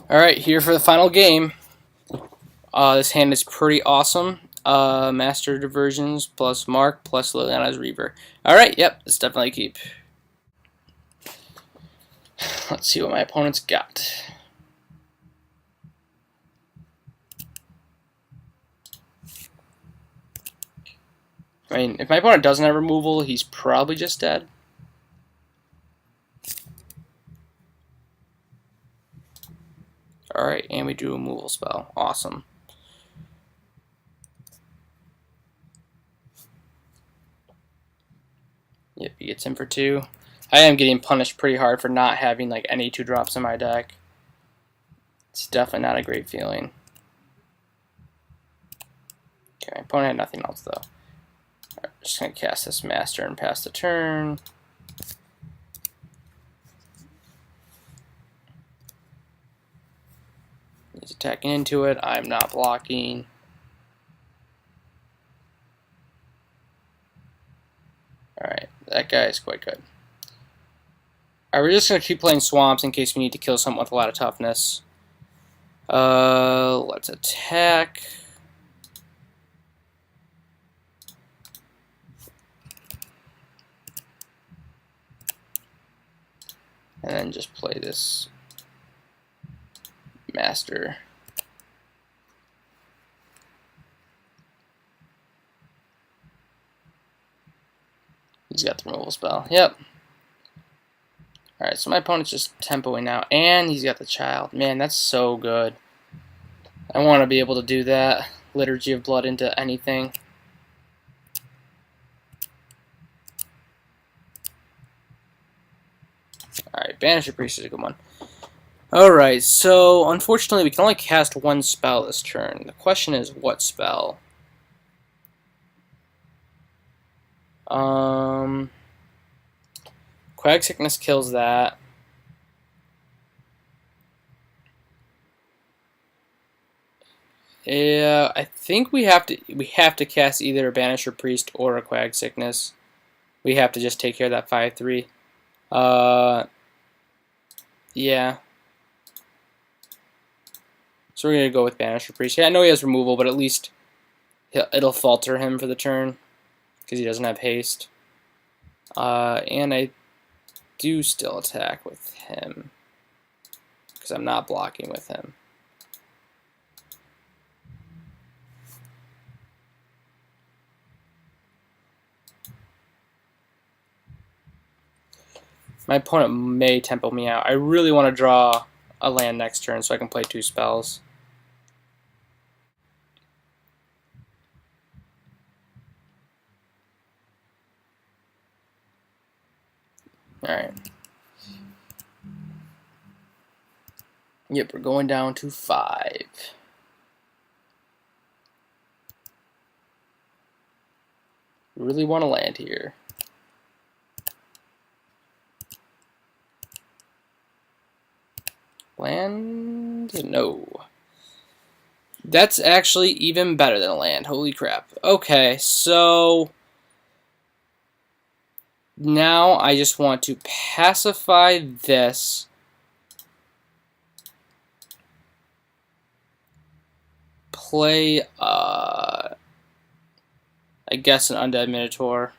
Alright, here for the final game. This hand is pretty awesome. Master Diversions plus Mark plus Liliana's Reaver. Alright, yep, it's definitely a keep. Let's see what my opponent's got. I mean, if my opponent doesn't have removal, he's probably just dead. Alright, and we do a removal spell. Awesome. Yep, he gets him for 2. I am getting punished pretty hard for not having like any 2-drops in my deck. It's definitely not a great feeling. Okay, my opponent had nothing else though. Alright, just gonna cast this Master and pass the turn. He's attacking into it. I'm not blocking. Alright, that guy is quite good. Alright, we're just going to keep playing swamps in case we need to kill someone with a lot of toughness. Let's attack. And then just play this Master. He's got the removal spell. Yep. Alright, so my opponent's just tempoing now. And he's got the child. Man, that's so good. I want to be able to do that. Liturgy of Blood into anything. Alright, Banisher Priest is a good one. Alright, so unfortunately we can only cast one spell this turn. The question is, what spell? Quag Sickness kills that. Yeah, I think we have to cast either a Banisher Priest or a Quag Sickness. We have to just take care of that 5/3. Yeah. So we're gonna go with Banisher Priest. Yeah, I know he has removal, but at least it'll falter him for the turn because he doesn't have haste. And I do still attack with him because I'm not blocking with him. My opponent may tempo me out. I really want to draw a land next turn so I can play 2 spells. Alright. Yep, we're going down to 5. Really want to land here. Land? No. That's actually even better than a land. Holy crap. Okay, so now I just want to pacify this. Play, I guess, an Undead Minotaur.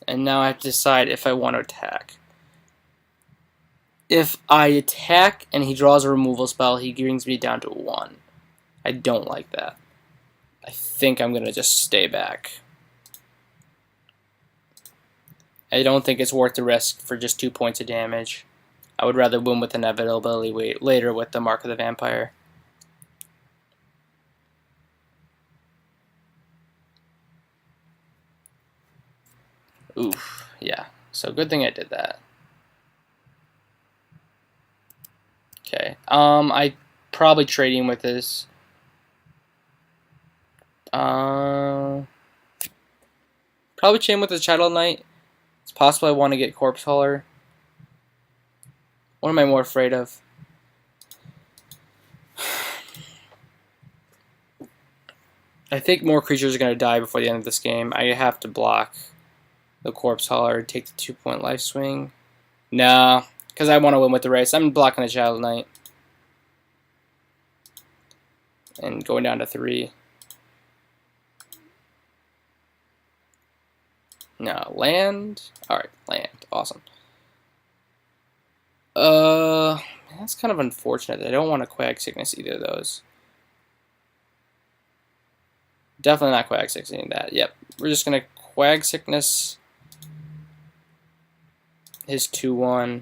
And now I have to decide if I want to attack. If I attack and he draws a removal spell, he brings me down to 1. I don't like that. I think I'm going to just stay back. I don't think it's worth the risk for just 2 points of damage. I would rather win with inevitability later with the Mark of the Vampire. Oof, yeah. So good thing I did that. Okay. I probably trading with this. Probably chain with the Shadow Knight. It's possible I want to get Corpse Hauler. What am I more afraid of? I think more creatures are going to die before the end of this game. I have to block. the Corpse Hauler, take the 2-point life swing. Nah, because I want to win with the race. I'm blocking the Shadow Knight. And going down to 3. No, land. Alright, land. Awesome. That's kind of unfortunate. I don't want to Quag Sickness either of those. Definitely not Quag Sickness that. Yep. We're just going to Quag Sickness his 2-1.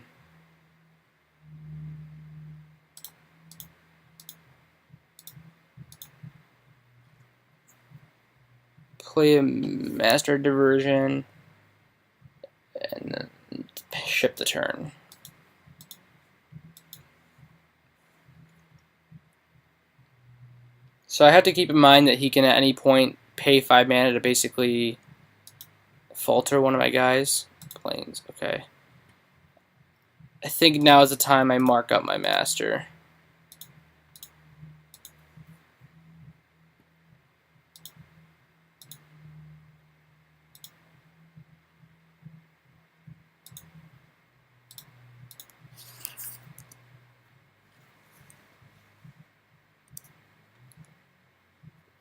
Play a Master Diversion. And then ship the turn. So I have to keep in mind that he can at any point pay 5 mana to basically falter one of my guys. Planes, okay. I think now is the time I mark up my Master.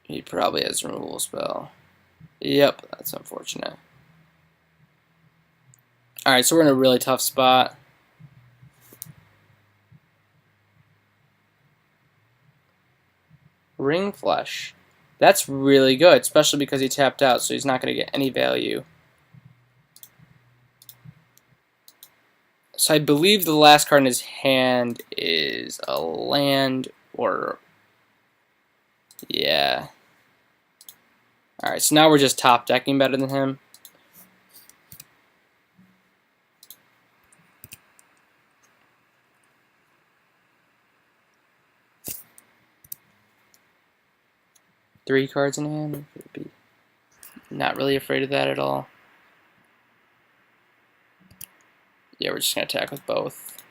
He probably has a removal spell. Yep, that's unfortunate. Alright, so we're in a really tough spot. Ring Flesh. That's really good, especially because he tapped out, so he's not going to get any value. So I believe the last card in his hand is a land or... yeah. Alright, so now we're just top decking better than him. Three cards in hand. Not really afraid of that at all. Yeah, we're just going to attack with both.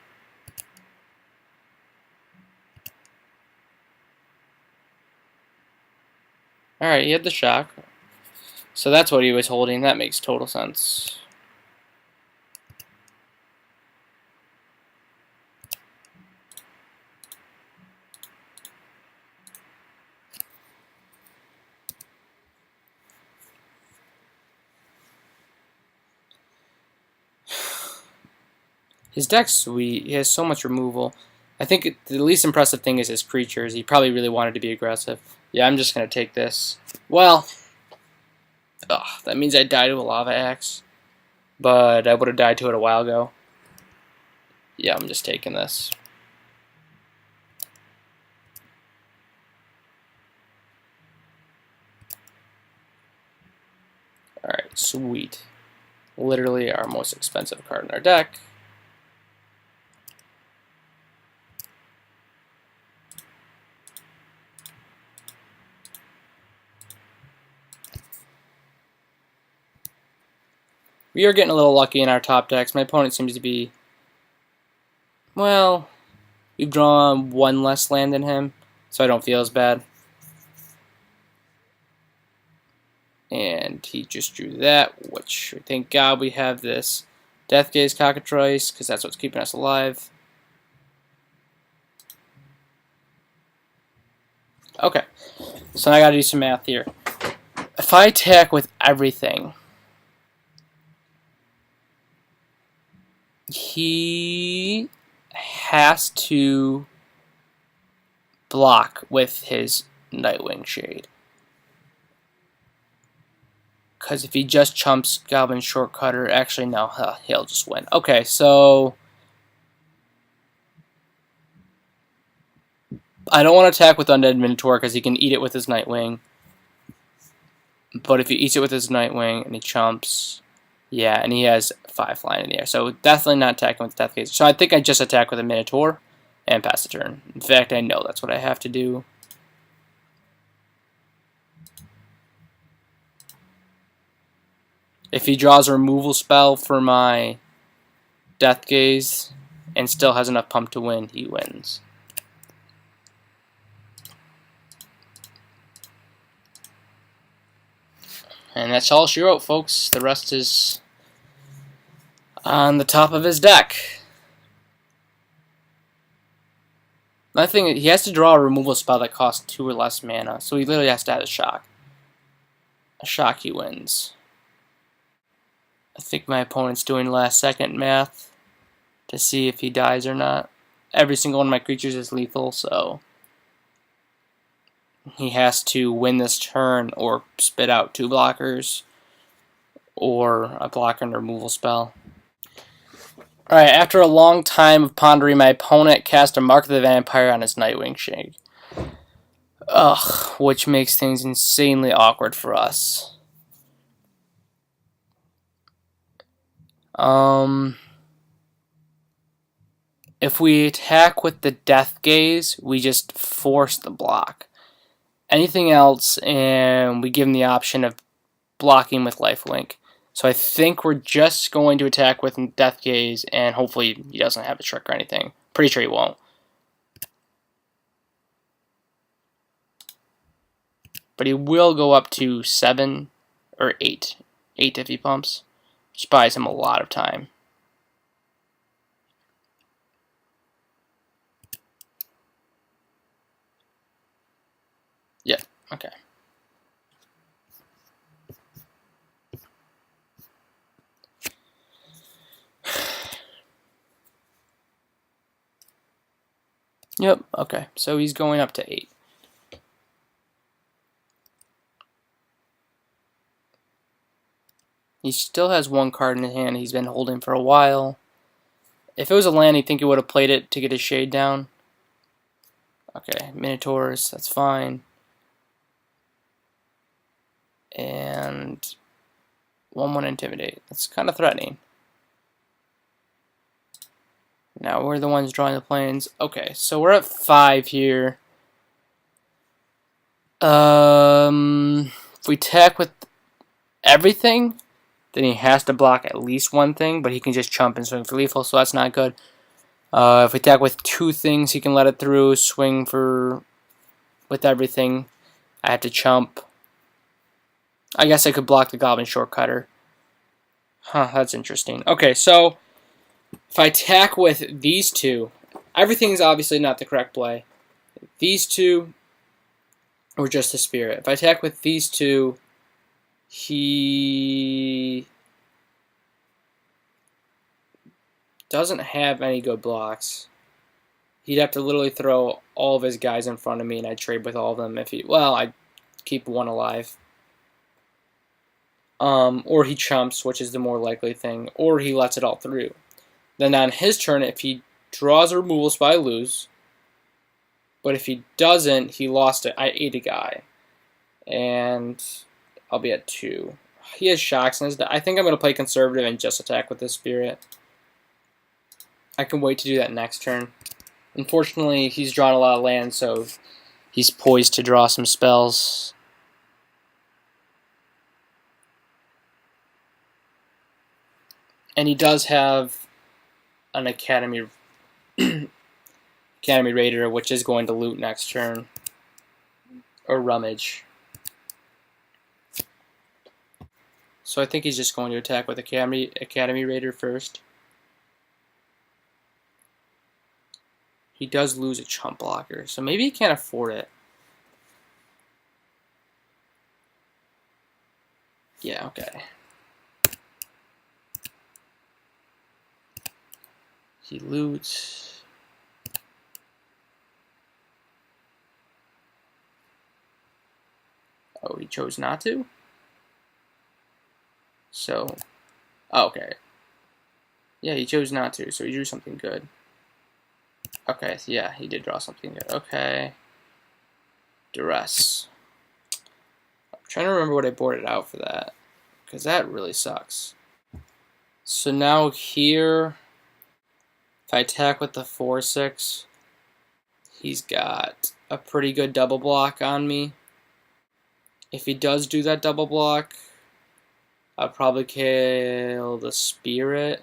Alright, he had the shock. So that's what he was holding. That makes total sense. His deck's sweet. He has so much removal. I think the least impressive thing is his creatures. He probably really wanted to be aggressive. Yeah, I'm just going to take this. Well, that means I die to a Lava Axe. But I would have died to it a while ago. Yeah, I'm just taking this. Alright, sweet. Literally our most expensive card in our deck. We are getting a little lucky in our top decks. My opponent seems to be... well, we've drawn one less land than him, so I don't feel as bad. And he just drew that, which, thank God we have this Deathgaze Cockatrice, because that's what's keeping us alive. Okay, so I gotta do some math here. If I attack with everything... he has to block with his Nightwing Shade. Because if he just chumps Goblin Shortcutter, actually no, he'll just win. Okay, so I don't want to attack with Undead Minotaur because he can eat it with his Nightwing. But if he eats it with his Nightwing and he chumps, yeah, and he has 5 flying in the air. So definitely not attacking with Deathgaze. So I think I just attack with a Minotaur and pass the turn. In fact, I know that's what I have to do. If he draws a removal spell for my Deathgaze and still has enough pump to win, he wins. And that's all she wrote, folks. The rest is on the top of his deck. Another thing, he has to draw a removal spell that costs 2 or less mana, so he literally has to add a shock. A shock, he wins. I think my opponent's doing last second math to see if he dies or not. Every single one of my creatures is lethal, so he has to win this turn or spit out 2 blockers or a blocker and a removal spell. Alright, after a long time of pondering, my opponent cast a Mark of the Vampire on his Nightwing Shake. Ugh, which makes things insanely awkward for us. If we attack with the Death Gaze, we just force the block. Anything else, and we give him the option of blocking with Lifelink. So I think we're just going to attack with Death Gaze, and hopefully he doesn't have a trick or anything. Pretty sure he won't. But he will go up to 7 or 8. 8 if he pumps, which buys him a lot of time. Yeah, okay. Yep, okay. So he's going up to 8. He still has 1 card in his hand he's been holding for a while. If it was a land, you'd think he would have played it to get his shade down. Okay, Minotaurs, that's fine. And 1/1 Intimidate. That's kind of threatening. Now we're the ones drawing the planes. Okay, so we're at 5 here. If we attack with everything, then he has to block at least 1 thing, but he can just chump and swing for lethal, so that's not good. If we attack with 2 things, he can let it through, swing for with everything. I have to chump. I guess I could block the Goblin Shortcutter. Huh, that's interesting. Okay, so if I attack with these 2, everything's obviously not the correct play. These 2 or just the Spirit. If I attack with these 2, he doesn't have any good blocks. He'd have to literally throw all of his guys in front of me, and I'd trade with all of them. I'd keep 1 alive. Or he chumps, which is the more likely thing, or he lets it all through. Then on his turn, if he draws a removal spell, I lose. But if he doesn't, he lost it. I ate a guy. And I'll be at 2. He has shocks in his deck. I think I'm going to play conservative and just attack with this Spirit. I can wait to do that next turn. Unfortunately, he's drawn a lot of land, so he's poised to draw some spells. And he does have an Academy Raider, which is going to loot next turn. Or Rummage. So I think he's just going to attack with Academy Raider first. He does lose a chump blocker, so maybe he can't afford it. Yeah, okay. He loots. Oh, he chose not to? So, oh, okay. Yeah, he chose not to, so he drew something good. Okay, so yeah, he did draw something good. Okay. Duress. I'm trying to remember what I boarded out for that, because that really sucks. So now here, if I attack with the 4/6, he's got a pretty good double block on me. If he does do that double block, I'll probably kill the Spirit.